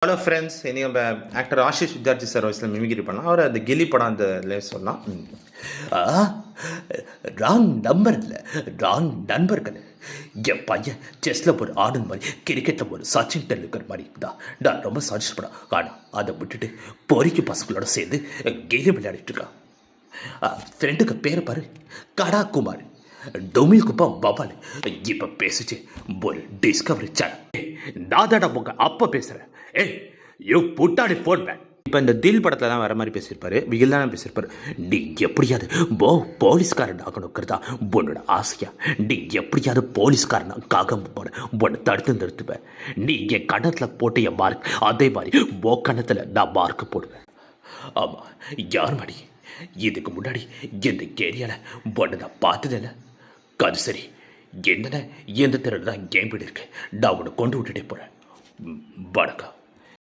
Hello friends, இனி நம்ம actor Ashish Vidyarthi sir வாய்ஸில் மிமிக்ரி பண்ணலாம். அவர் அந்த கில்லி படம் அந்த சொல்லலாம். ராங் நம்பர் இல்லை, ராங் நண்பர்கள். என் பையன் செஸ்ல ஒரு ஆடு மாதிரி, கிரிக்கெட்டில் ஒரு சச்சின் டெண்டுல்கர் மாதிரி தான். நான் ரொம்ப சந்தோஷப்படும். ஆனால் அதை விட்டுட்டு பொறிக்கு பசங்களோட சேர்ந்து கேம் விளையாடிட்டு இருக்கான். ஃப்ரெண்டுக்கு பேர் பாரு, கடாகுமார், டொமில் குப்பா பபால். இப்போ பேசிச்சு ஒரு டிஸ்கவரி சேனல். நான் தான் உங்க அப்பா பேசுகிறேன். ஏய், யூ புட்டாடி ஃபோன் மேன். இப்போ இந்த தில் படத்தில் தான் வர மாதிரி பேசியிருப்பாரு, விகில் தானே பேசியிருப்பாரு. நீ எப்படியாவது போலீஸ்காரன் ஆகணுங்கிறதா உன்னோட ஆசையா? நீ எப்படியாவது போலீஸ்காரனாக உன்னை தடுத்து நிறுத்துவேன். நீ என் கணத்தில் போட்ட என் மார்க், அதே மாதிரி ஓ கணத்தில் நான் மார்க் போடுவேன். ஆமாம், யார் மடி இதுக்கு முன்னாடி இந்த ஏரியாவில் ஒன்று நான் பார்த்ததில்லை. அது சரி, என்னென்ன எந்த தெருவில் தான் கேம் வீடு இருக்கு, நான் உன்னை கொண்டு விட்டுட்டே போகிறேன். வணக்கம்.